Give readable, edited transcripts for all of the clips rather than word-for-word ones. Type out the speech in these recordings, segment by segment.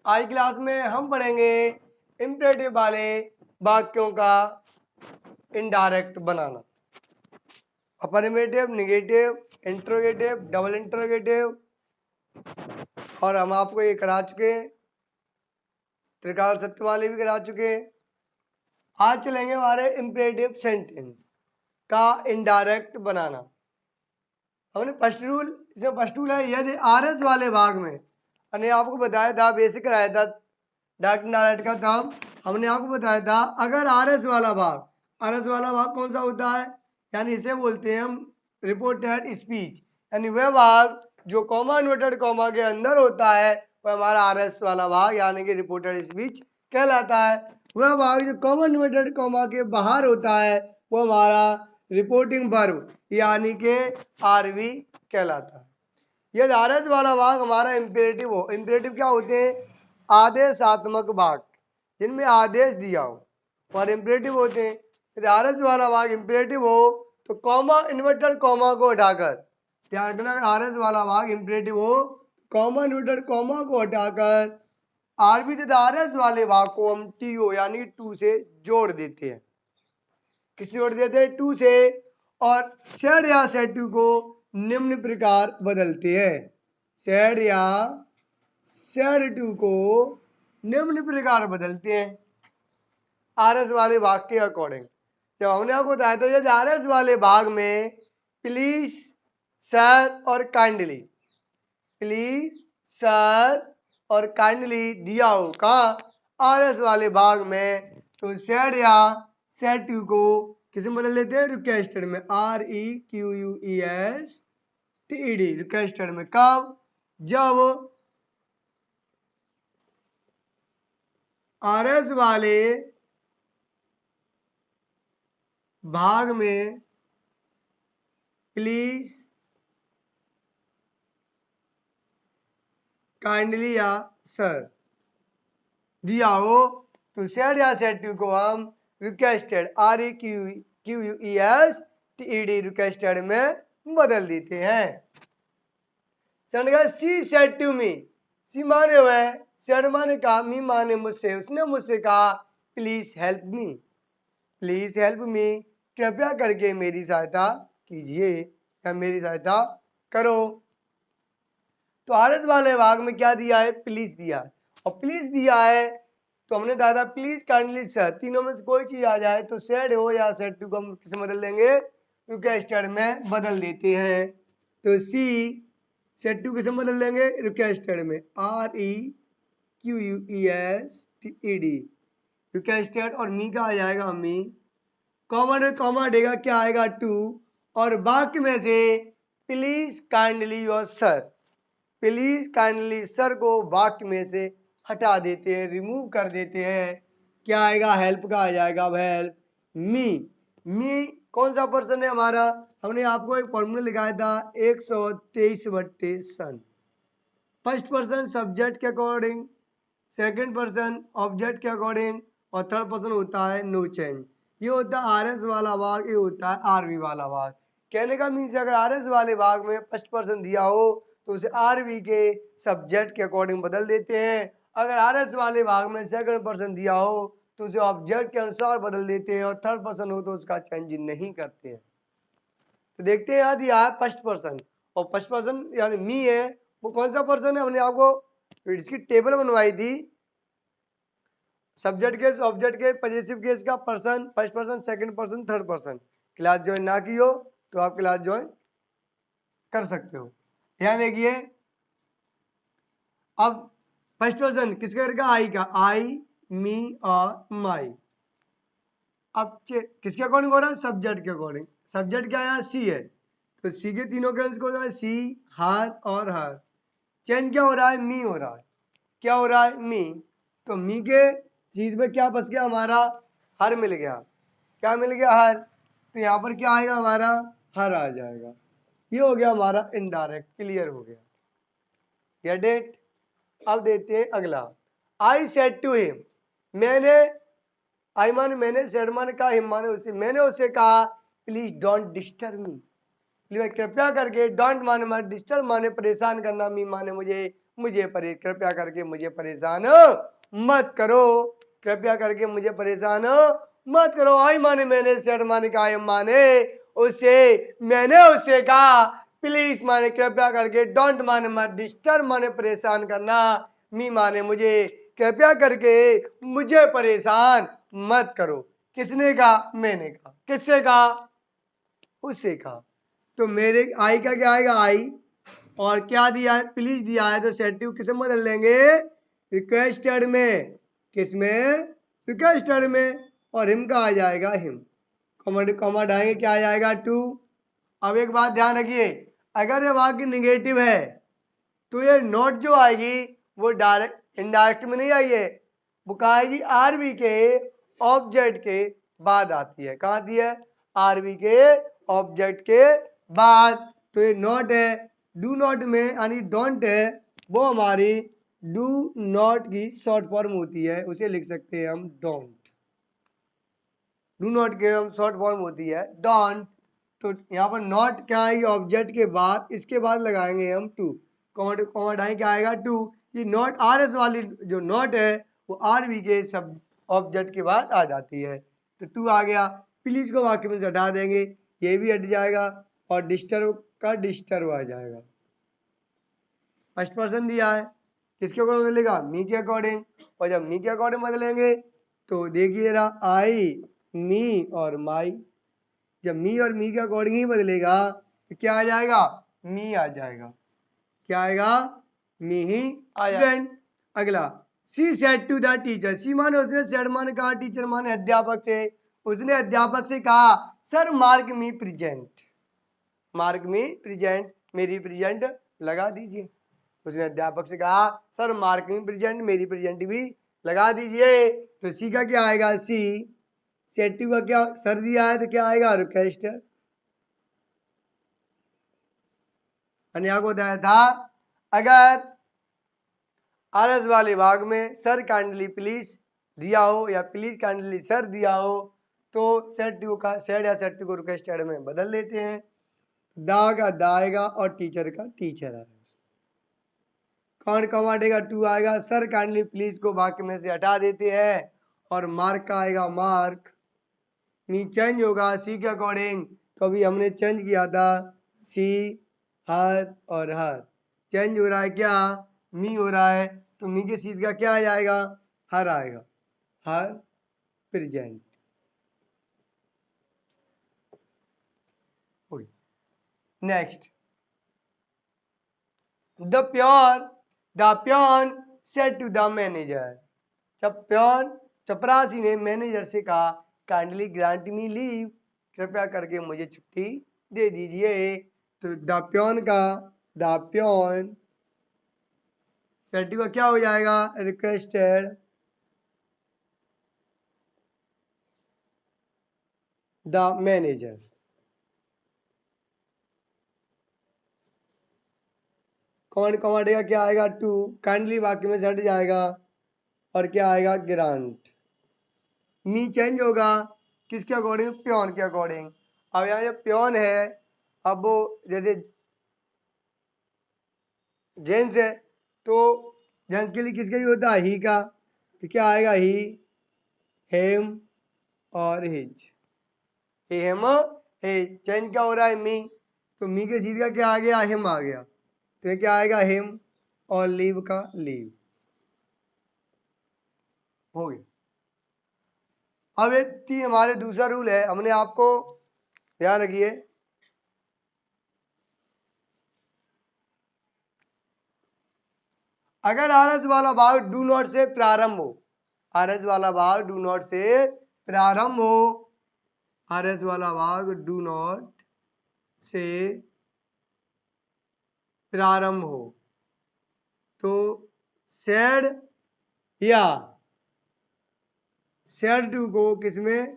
आज क्लास में हम पढ़ेंगे इम्परेटिव वाले वाक्यों का इनडायरेक्ट बनाना। Affirmative, negative, interrogative, double interrogative, और हम आपको ये करा चुके हैं, त्रिकाल सत्य वाले भी करा चुके हैं। आज चलेंगे हमारे इम्परेटिव सेंटेंस का इनडायरेक्ट बनाना। हमने फर्स्ट रूल, इसमें फर्स्ट रूल है यदि आरएस वाले भाग में, हमने आपको बताया था, बेसिक कराया था डायरेक्ट इनडायरेक्ट का काम। हमने आपको बताया था अगर आरएस वाला भाग, आरएस वाला भाग कौन सा होता है, यानी इसे बोलते हैं हम रिपोर्टेड स्पीच, यानी वह भाग जो कॉमा इन्वर्टेड कॉमा के अंदर होता है वह हमारा आरएस वाला भाग यानी कि रिपोर्टेड स्पीच कहलाता है। वह भाग जो कॉमा इन्वर्टेड कॉमा के बाहर होता है वो हमारा रिपोर्टिंग वर्ब यानी कि आरवी कहलाता है। यदि आरएस वाला भाग हमारा इंपेरेटिव हो, इंपेरेटिव क्या होते हैं, आदेशात्मक भाग जिनमें आदेश दिया हो, और इंपेरेटिव होते हैं। यदि आरएस वाला भाग इंपेरेटिव हो तो कॉमा इन्वर्टेड कॉमा को हटाकर, ध्यान रखना अगर आरएस वाला भाग इंपेरेटिव हो कॉमा इन्वर्टेड कॉमा को हटाकर आरबी तथा आरएस वाले भाग को हम टीओ यानी टू से जोड़ देते हैं। किससे जोड़ देते हैं, टू से, और सेड या सेड टू को निम्न प्रकार बदलते हैं। सेड या सेड टू को निम्न प्रकार बदलते हैं आरएस वाले भाग के अकॉर्डिंग। जब हमने आपको बताया था यदि आरएस वाले भाग में प्लीज, सर और काइंडली, प्लीज, सर और काइंडली दिया हो कहा आरएस वाले भाग में, तो सेड या सेड टू को किसे बदल देते हैं, रिक्वेस्टेड में, REQUESTED, रिक्वेस्टेड में। कब, जब आरएस वाले भाग में प्लीज, काइंडली या सर दिया हो तो सेड या सेड टू को हम रिक्वेस्टेड, REQUESTED, रिक्वेस्टेड में बदल देते हैं। सी सेड टू मी, सी माने हुए, सेड माने कहा, मी माने मुझसे, उसने मुझसे कहा please help me, please help me, कृपया करके मेरी सहायता कीजिए या मेरी सहायता करो। तो आरएस वाले भाग में क्या दिया है, प्लीज दिया है, और प्लीज दिया है तो हमने कहा था प्लीज काइंडली सर, तीनों में से कोई चीज आ जाए तो सेड हो या सेड टू को हम किसे बदल देंगे, रिक्वेस्टेड में बदल देते हैं। तो सी सेड टू किसे बदल देंगे, रिक्वेस्टेड में, REQUESTED, रिक्वेस्टेड, और मी का आ जाएगा मी, कॉमा में कॉमा देगा क्या आएगा, टू, और बाकी में से प्लीज काइंडली और सर, प्लीज काइंडली सर को वाक्य में से हटा देते हैं, रिमूव कर देते हैं। क्या आएगा, हेल्प का आ जाएगा, हेल्प मी। मी कौन सा पर्सन है हमारा, हमने आपको एक फॉर्मूला लिखाया था 123 सन। फर्स्ट पर्सन सब्जेक्ट के अकॉर्डिंग, सेकंड पर्सन ऑब्जेक्ट के अकॉर्डिंग, और थर्ड पर्सन होता है नो चेंज। ये होता है आरएस वाला भाग, ये होता है आरवी वाला भाग। कहने का मीन्स अगर आरएस वाले भाग में फर्स्ट पर्सन दिया हो तो उसे आरवी के सब्जेक्ट के अकॉर्डिंग बदल देते हैं। अगर आरएस वाले भाग में सेकंड पर्सन दिया हो तो उसे ऑब्जेक्ट के अनुसार बदल देते हैं, और थर्ड पर्सन हो तो उसका चेंज नहीं करते हैं। तो देखते हैं यहाँ दिया है फर्स्ट पर्सन, और फर्स्ट पर्सन यानी मी है, वो कौन सा पर्सन है, हमने आपको इसकी टेबल बनवाई थी, subject case, object case, positive case का person, first person, second person, third person. Class join ना की हो तो आप क्लास ज्वाइन कर सकते हो। ध्यान देखिए, अब फर्स्ट पर्सन किसका करके, आई का, आई, मी और माई। अब किसके अकॉर्डिंग हो रहा है, सब्जेक्ट के अकॉर्डिंग। सब्जेक्ट क्या है, सी है, तो सी के तीनों के को है सी, हर और हर। चेंज क्या हो रहा है, मी हो रहा है, क्या हो रहा है, मी। तो मी के चीज में क्या बस गया हमारा, हर मिल गया, क्या मिल गया, हर, तो यहाँ पर क्या आएगा हमारा, हर आ जाएगा। ये हो गया हमारा इनडायरेक्ट, क्लियर हो गया, गेट इट। अब देते हैं अगला, आई सेड टू हिम, मैंने, आई माने मैंने, सेड माने कहा, हिम माने उसे, मैंने उसे कहा प्लीज डोंट डिस्टर्ब मी, कृपया करके, डोंट माने डिस्टर्ब माने परेशान करना, मी माने मुझे कृपया करके मुझे परेशान मत करो, कृपया करके मुझे परेशान मत करो। आई माने मैंने, सेड माने का आई माने उसे, मैंने उसे कहा, प्लीज माने कृपया करके, डोंट माने मत, डिस्टर्ब माने परेशान करना, मी माने मुझे, कृपया करके मुझे परेशान मत करो। किसने कहा? मैंने कहा। किससे कहा? उससे कहा। तो मेरे आई का क्या आएगा? आई, और क्या दिया है? प्लीज दिया है, तो सेटिव किसे बदल देंगे? रिक्वेस्टेड में। किसमें? रिक्वेस्टेड में। और हिम का आ जाएगा हिम, कॉमा डालेंगे, क्या आ जाएगा? टू। अब एक बात ध्यान रखिए, अगर ये वाक्य निगेटिव है तो ये नोट जो आएगी वो डायरेक्ट इनडायरेक्ट में नहीं आई है, वो कहा आएगी? आरबी के ऑब्जेक्ट के बाद आती है। कहाँ आती है? आरबी के ऑब्जेक्ट के बाद। तो ये नॉट है, डू नॉट में यानी डोंट है, वो हमारी डू नॉट की शॉर्ट फॉर्म होती है, उसे लिख सकते हैं हम डोंट। डू नॉट के हम शॉर्ट फॉर्म होती है डोंट। तो यहाँ पर नॉट क्या आएगी? ऑब्जेक्ट के बाद, इसके बाद लगाएंगे हम टू, कॉमा डालेंगे, क्या आएगा? टू। ये नॉट आर एस वाली जो नॉट है वो आर वी के सब ऑब्जेक्ट के बाद आ जाती है। तो टू आ गया, प्लीज को वाक्य में से हटा देंगे, ये भी हट जाएगा, और डिस्टर्ब का डिस्टर्ब आ जाएगा। फर्स्ट पर्सन दिया है, किसके अकॉर्डिंग बदलेगा? मी के अकॉर्डिंग। और जब मी के अकॉर्डिंग बदलेंगे तो देखिए जरा, आई, मी और माई। जब मी और मी के अकॉर्डिंग ही बदलेगा तो क्या आ जाएगा? मी आ जाएगा। क्या आएगा? मी ही आया। अगला, she said to the teacher. She माने उसने, सेड माने कहा, टीचर माने अध्यापक से। उसने अध्यापक से कहा, sir mark me present, mark me present, मेरी प्रेजेंट लगा दीजिए। उसने अध्यापक से कहा, सर मार्क मी प्रेजेंट, मेरी प्रेजेंट भी लगा दीजिए। तो सी का क्या आएगा? सी। सेड टू का क्या? सर दिया है तो क्या आएगा? रिक्वेस्टर। अन्य को बताया था, अगर आरएस वाले भाग में सर काइंडली प्लीज दिया हो या प्लीज काइंडली सर दिया हो तो सेड टू का सेड या सेड टू को रिक्वेस्टेड में बदल देते हैं। दा का दा आएगा और टीचर का टीचर आएगा। कौन कमांडेगा? टू आएगा। सर काइंडली प्लीज को वाक्य में से हटा देते हैं और मार्क का आएगा मार्क। मी चेंज होगा सी के अकॉर्डिंग, तो अभी हमने चेंज किया था सी, हर और हर। चेंज हो रहा है क्या? मी हो रहा है, तो मी के सीध का क्या आ जाएगा? हर आएगा, her present. Next, the peon said to the manager. जब प्योन चपरासी ने मैनेजर से कहा, काइंडली ग्रांट मी लीव, कृपया करके मुझे छुट्टी दे दीजिए। तो द प्योन का द प्योन सेड टू का क्या हो जाएगा? Requested the manager. कमांड कमांडेगा क्या आएगा? टू, काइंडली वाक्य में से हट जाएगा और क्या आएगा? ग्रांट। मी चेंज होगा किसके अकॉर्डिंग? प्योन के अकॉर्डिंग। अब यहाँ जो प्योन है, अब वो जैसे जेंट्स है तो जेंट्स के लिए किसका ही होता है? ही का। तो क्या आएगा? ही, हेम और हिज। हेम हिज। चेंज क्या हो रहा है? मी, तो मी के सीध का क्या आ गया? हिम आ गया, तो ये क्या आएगा? हिम, और लीव का लीव हो गया। अब एक तीन हमारे दूसरा रूल है, हमने आपको ध्यान रखिए, अगर आरएस वाला भाग डू नॉट से प्रारंभ हो, आरएस वाला भाग डू नॉट से प्रारंभ हो, आरएस वाला भाग डू नॉट से प्रारंभ हो तो सेड या सेड टू को किसमें?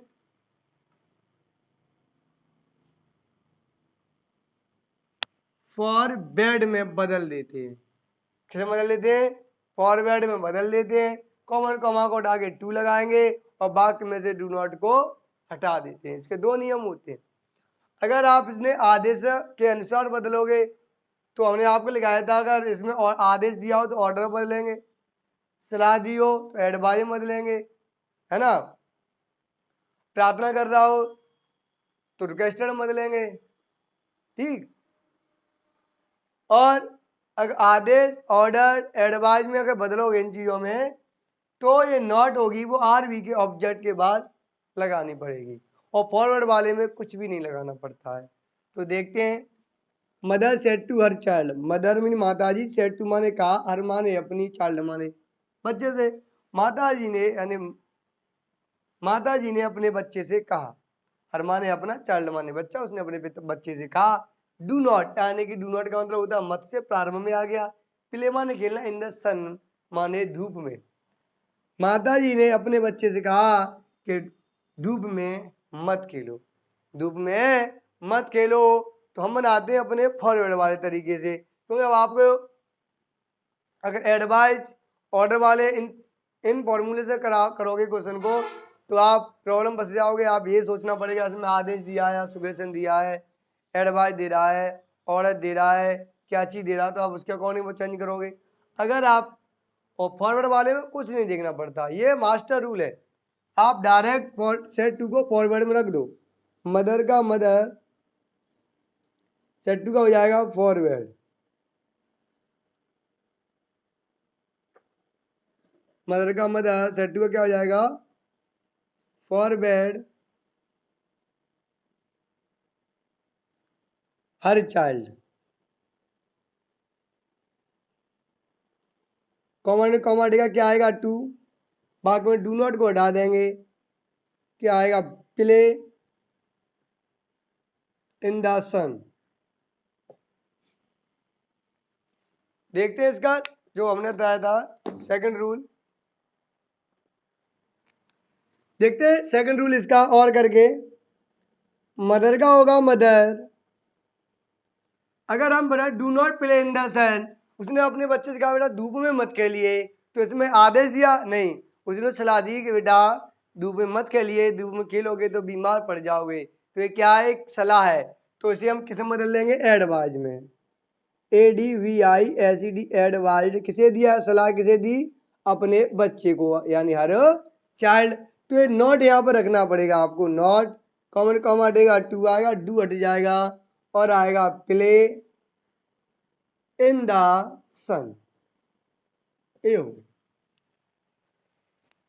फॉरवर्ड में बदल देते हैं। किसे बदल देते हैं? फॉरवर्ड में बदल देते हैं। कॉमन कॉमा को हटा के टू लगाएंगे और बाकी में से डू नॉट को हटा देते हैं। इसके दो नियम होते हैं। अगर आप इसने आदेश के अनुसार बदलोगे तो हमने आपको लिखाया था अगर इसमें और आदेश दिया हो तो ऑर्डर बदलेंगे, सलाह दी हो तो एडवाइस बदलेंगे, है ना। प्रार्थना कर रहा हो तो रिक्वेस्टेड बदलेंगे, ठीक। और अगर आदेश, ऑर्डर, एडवाइस में अगर बदलोगे इन चीजों में तो ये नॉट होगी वो आरवी के ऑब्जेक्ट के बाद लगानी पड़ेगी, और फॉरवर्ड वाले में कुछ भी नहीं लगाना पड़ता है। तो देखते हैं, mother said to her child, mother mean माता जी, सेड टू माने कहा, हर माने अपनी, चाइल्ड माने बच्चे से। माता जी ने यानी माता जी ने अपने बच्चे से कहा, हर माने अपना, चाइल्ड माने बच्चा, उसने अपने बच्चे से कहा डू नॉट, यानी कि डू नॉट का मतलब होता है मत से प्रारंभ में आ गया, प्ले माने खेलना, इन द सन माने धूप में। माता जी ने अपने बच्चे से कहा कि धूप में मत खेलो, धूप में मत खेलो। तो हम बनाते हैं अपने फॉरवर्ड वाले तरीके से, क्योंकि अब आपको अगर एडवाइस, ऑर्डर वाले इन फॉर्मूले से करोगे क्वेश्चन को तो आप प्रॉब्लम फंस जाओगे। आप ये सोचना पड़ेगा इसमें आदेश दिया है, सुगेशन दिया है, एडवाइस दे रहा है, ऑर्डर दे रहा है, क्या चीज़ दे रहा है, तो आप उसके अकॉर्डिंग चेंज करोगे। अगर आप और फॉरवर्ड वाले में कुछ नहीं देखना पड़ता, ये मास्टर रूल है। आप डायरेक्ट सेट टू को फॉरवर्ड में रख दो, मदर का मदर, सेट टू का हो जाएगा फॉरवर्ड, मदर का मदर, सेट टू का क्या हो जाएगा फॉरवर्ड, हर चाइल्ड। कॉमा ने कॉमा देगा, क्या आएगा टू, बाकी में डू नॉट को हटा देंगे, क्या आएगा प्ले इन द सन। देखते हैं इसका जो हमने बताया था सेकंड रूल, देखते हैं सेकंड रूल इसका और करके। मदर का होगा मदर, अगर हम बना do not play in the sun, उसने अपने बच्चे से कहा बेटा धूप में मत खेलिए, तो इसमें आदेश दिया नहीं, उसने सलाह दी कि बेटा धूप में मत खेलिए, धूप में खेलोगे तो बीमार पड़ जाओगे, तो ये क्या है एक सलाह है। तो इसे हम किसे बदल लेंगे एडवाइज में, ADVISED एडवाइज। किसे दिया सलाह, किसे दी अपने बच्चे को, यानी हर चाइल्ड। तो ये नॉट यहाँ पर रखना पड़ेगा आपको, नॉट कॉमन कॉमा हटेगा टू आएगा, डू हट जाएगा और आएगा प्ले इन द सन। ए हो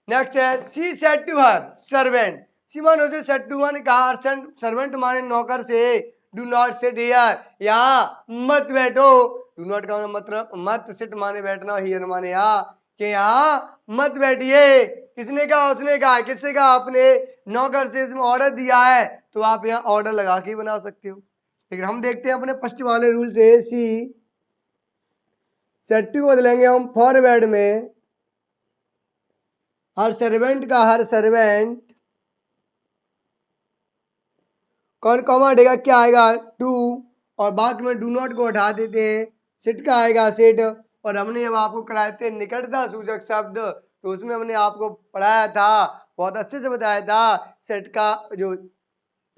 नेक्स्ट है she said to her servant, she मानो से सेड टू माने कहा, सर्वेंट माने नौकर से डू नॉट सिट हियर, यहाँ मत बैठो, डू नॉट का मतलब मत, सिट माने बैठना, हियर माने यहाँ, कि यहाँ मत बैठिए। किसने कहा, उसने कहा, किससे कहा, अपने नौकर से, इसमें ऑर्डर दिया है तो आप यहाँ ऑर्डर लगा के बना सकते हो। लेकिन हम देखते हैं अपने फर्स्ट वाले रूल से, सी सेड टू बदलेंगे हम फॉरवर्ड में, हर सर्वेंट का हर सर्वेंट, कौन कॉमा हटेगा, क्या आएगा टू, और बाकी में डू नॉट को हटा देते हैं, सिट का आएगा सिट। और हमने जब आपको कराए थे निकटता सूचक शब्द, तो उसमें हमने आपको पढ़ाया था, बहुत अच्छे से बताया था, सेट का जो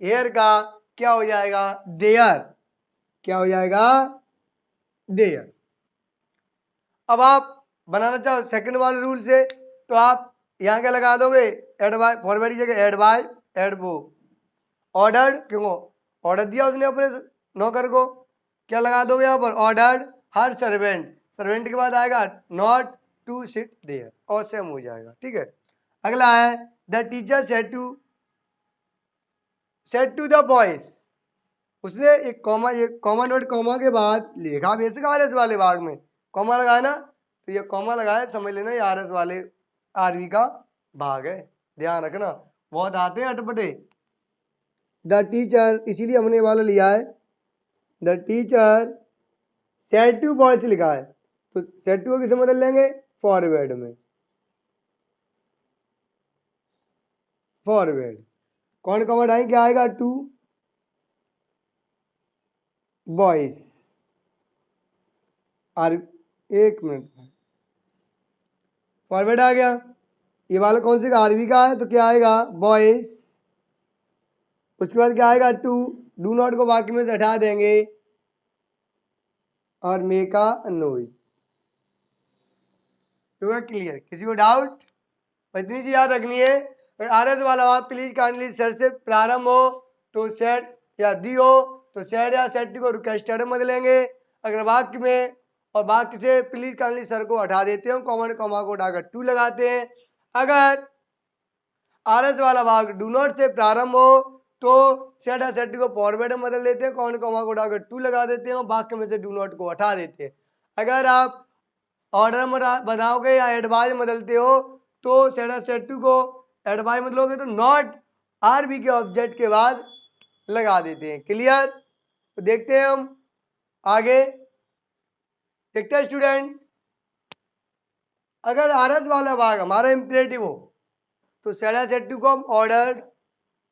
हेयर का क्या हो जाएगा देयर, क्या हो जाएगा देयर। अब आप बनाना चाहो सेकंड वाले रूल से, तो आप यहाँ क्या लगा दोगे, एडवाइस, फॉरवर्ड की जगह एडवाइस, एडवो, ऑर्डर, क्यों ऑर्डर दिया उसने अपने नौकर को, क्या लगा दोगे यहाँ पर ऑर्डर हर सर्वेंट, सर्वेंट के बाद आएगा नॉट टू सिट देयर, और सेम हो जाएगा, ठीक है। अगला है the teacher said to the boys, उसने एक कॉमा, ये कॉमा नोट कॉमा के बाद लिखा बेसिक आरएस वाले भाग में कॉमा लगाया ना, तो ये कॉमा लगाया, समझ लेना ये आरएस वाले आरवी का भाग है, ध्यान रखना, बहुत आते हैं अटपटे। द टीचर, इसीलिए हमने वाला लिया है, the teacher said to boys लिखा है, तो सेड टू को किसे बदल लेंगे फॉरवर्ड में, फॉरवर्ड, कौन कॉमा हटाएंगे, क्या आएगा टू बॉयज, और एक मिनट फॉरवर्ड आ गया, ये वाला कौन से का आरवी का है, तो क्या आएगा बॉयज, उसके बाद क्या आएगा टू, डू नॉट को बाकी में से हटा देंगे, और मेक अ नोइज। क्लियर? किसी को डाउट? इतनी चीज याद रखनी है। और आरएस वाला बात प्लीज काइंडली सर से प्रारंभ हो तो सेट या दी हो तो सेट या सेट को रिक्वेस्टेड में बदलेंगे। अगर वाक्य में और वाक्य से प्लीज काइंडली सर को हटा देते हैं, कॉमा कॉमा को उठाकर टू लगाते हैं। अगर आरएस वाला भाग डू नॉट से प्रारंभ हो तो सेट या सेट को फॉरवर्ड में बदल देते हैं, कॉमा कॉमा को उठाकर टू लगा देते हैं और वाक्य में से डू नॉट को हटा देते हैं। अगर आप ऑर्डर में बनाओगे या एडवाइज बदलते हो तो सेट सेट टू को एडवाइज बदलोगे तो नॉट आर बी के ऑब्जेक्ट के बाद लगा देते हैं। क्लियर? तो देखते हैं हम आगे। देखते हैं स्टूडेंट, अगर आरएस वाला भाग हमारा इंपरेटिव हो तो सेट सेट टू को हम ऑर्डर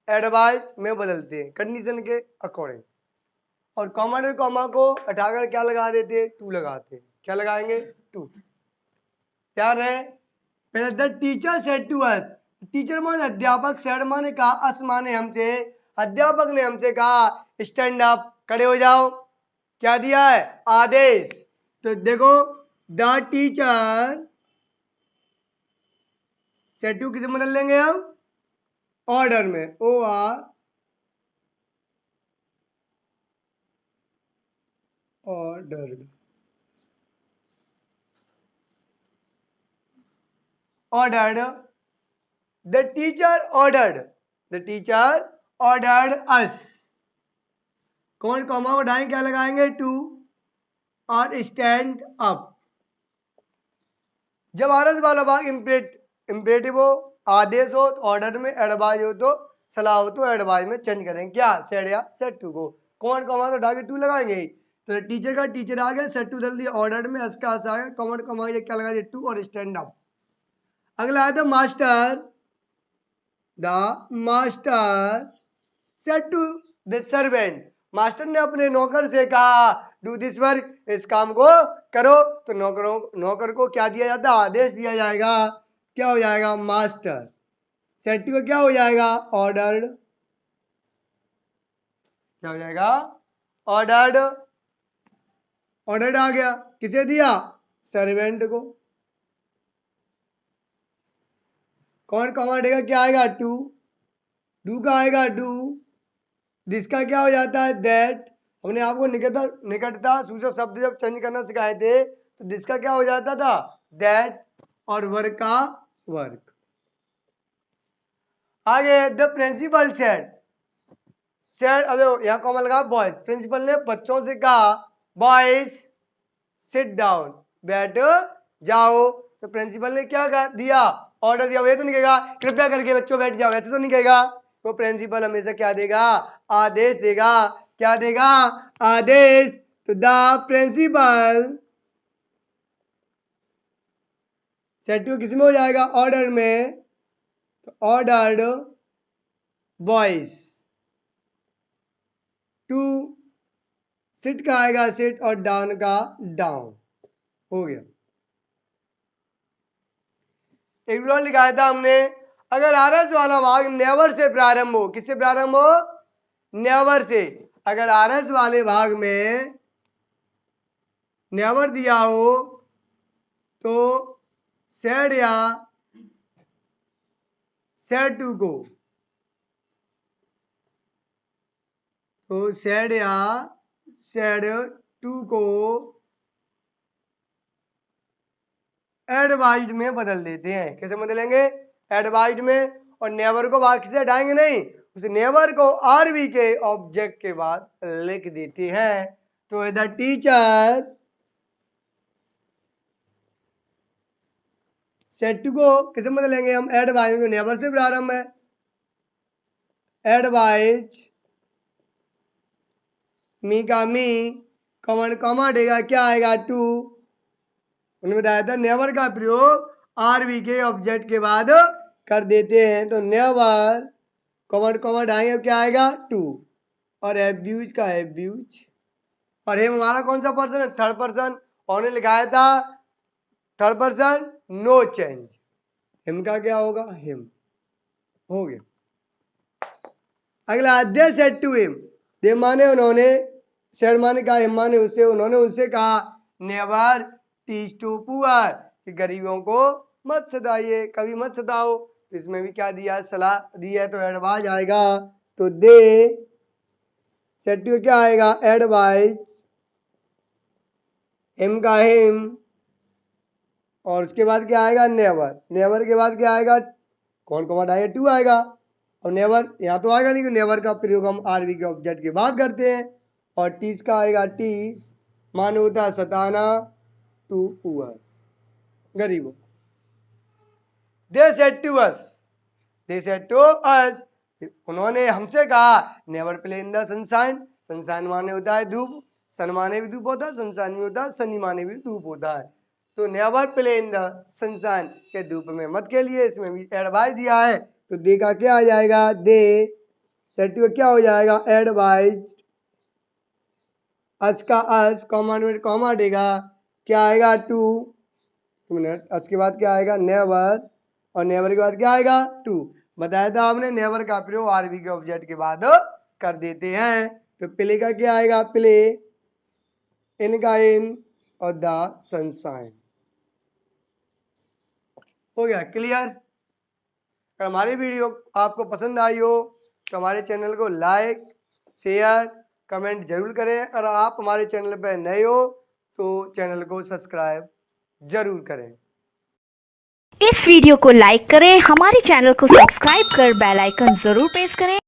एडवाइज में बदलते हैं कंडीशन के अकॉर्डिंग और कॉमा और कॉमा को हटाकर क्या लगा देते हैं? टू लगाते हैं। क्या लगाएंगे? टू। क्या रहे? पहले the teacher said to us, teacher माने अध्यापक, सेड माने कहा, अस माने हमसे, अध्यापक ने हमसे कहा स्टैंड अप, खड़े हो जाओ। क्या दिया है? आदेश। तो देखो द टीचर सेड टू किसे बदल लेंगे हम? ऑर्डर में, O R ordered, ordered, the teacher ordered, the teacher ordered us, कौन कॉमा उठाएं क्या लगाएंगे? टू और स्टैंड अप। जब आरएस वाला भाग इंपरेटिव हो, आदेश हो तो ऑर्डर में, एडवाइज हो तो सलाह हो तो एडवाइज में चेंज करेंगे। क्या? सेड या सेट टू को कौन कॉमा तो डाके टू लगाएंगे। तो टीचर का टीचर आ गया, सेट टू दल दिया, ऑर्डर में अस का अस आ गया, कॉमन कॉमा ये क्या लगा दिया? टू और स्टैंड अप। अगला है the master, the master said to the servant, master ने अपने नौकर से कहा डू दिस वर्क, इस काम को करो। तो नौकर को क्या दिया जाता? आदेश दिया जाएगा। क्या हो जाएगा? मास्टर। सेट टू क्या हो जाएगा? ऑर्डर्ड। क्या हो जाएगा? ऑर्डर्ड। ऑर्डर्ड आ गया, किसे दिया? सर्वेंट को। कौन कॉमा देगा? क्या आएगा? टू। डू का आएगा डू, जिसका क्या हो जाता है? दैट। हमने आपको निकटता सूचक शब्द जब चेंज करना सिखाए थे तो जिसका क्या हो जाता था? दैट। और वर्क का वर्क। आगे द प्रिंसिपल सेड, सेड अरे यहाँ कॉमा लगा बॉयज, प्रिंसिपल ने बच्चों से कहा बॉयज सिट डाउन, बैठ जाओ। तो प्रिंसिपल ने क्या दिया? ऑर्डर दिया। ये तो नहीं कहेगा कृपया करके बच्चों बैठ जाओ, ऐसे तो नहीं कहेगा। तो प्रिंसिपल हमेशा क्या देगा? आदेश देगा। क्या देगा? आदेश। तो द प्रिंसिपल सेट टू किस में हो जाएगा? ऑर्डर में। तो ऑर्डर्ड बॉयज टू, सिट का आएगा सिट और डाउन का डाउन। हो गया। एक बार लिखाया था हमने, अगर आरएस वाला भाग नेवर से प्रारंभ हो, किससे प्रारंभ हो? Never say. अगर आरएस वाले भाग में नेवर दिया हो तो सेड या सेड टू को, तो सेड या सेड टू को एडवाइज्ड में बदल देते हैं। कैसे बदलेंगे? एडवाइज्ड में। और नेवर को बाकी से हटाएंगे नहीं, उस नेवर को आरवी के ऑब्जेक्ट के बाद लिख देते हैं। तो द टीचर सेट टू को कैसे बदलेंगे हम? एडवाइज में, नेवर से प्रारंभ है, एडवाइज मी का मी, कॉमन कॉमा देगा, क्या आएगा? टू। उन्होंने बताया था नेवर का प्रयोग आरवी के ऑब्जेक्ट के बाद कर देते हैं। तो नेवर कॉमन कॉमा डाएंगे, क्या आएगा? टू। और एब्यूज का एब्यूज। और हिम हमारा कौन सा पर्सन है? Third person. उन्होंने लिखाया था third person no change, him का क्या होगा? हिम। हो गया। अगला they said to him, they माने उन्होंने, सेड माने कहा, हिम माने उससे, उन्होंने उनसे कहा नेवर टीच टू पुअर, कि गरीबों को मत सताइए, कभी मत सताओ। तो इसमें भी क्या दिया, सलाह दी है, तो एडवाइज आएगा। तो दे सेड टू क्या आएगा, एडवाइज, हिम का हिम, और उसके बाद क्या आएगा, नेवर, नेवर के बाद क्या आएगा, कौन कौन आएगा, टू आएगा। और नेवर यहाँ तो आएगा नहीं, कि नेवर का प्रयोग हम आरवी के ऑब्जेक्ट के बाद करते हैं। और टीच का आएगा, टीच माने होता है सताना, टू पुअर, गरीबों। They said to us, they said to us, उन्होंने हमसे कहा never play in the sunshine, sunshine माने होता है धूप, सन माने भी धूप होता है, सनशाइन भी होता है, सनी माने भी धूप होता है। तो never play in the sunshine, के धूप में मत खेलिए, इसमें भी एडवाइस दिया है। तो दे का क्या आ जाएगा, दे सेड टू क्या हो जाएगा, एडवाइज, अस का अस, कॉमा में कॉमा देगा, क्या आएगा, टू मिनट, अस के बाद क्या आएगा, नेवर, और नेवर के बाद क्या आएगा, टू। बताया था आपने नेवर का प्रयोग आरबी के ऑब्जेक्ट के बाद कर देते हैं। तो प्ले का क्या आएगा, प्ले, इन का इन, और द सनशाइन। हो गया क्लियर। अगर हमारी वीडियो आपको पसंद आई हो तो हमारे चैनल को लाइक, शेयर, कमेंट जरूर करें। अगर आप हमारे चैनल पर नए हो तो चैनल को सब्सक्राइब जरूर करें। इस वीडियो को लाइक करें, हमारे चैनल को सब्सक्राइब कर बेल आइकन जरूर प्रेस करें।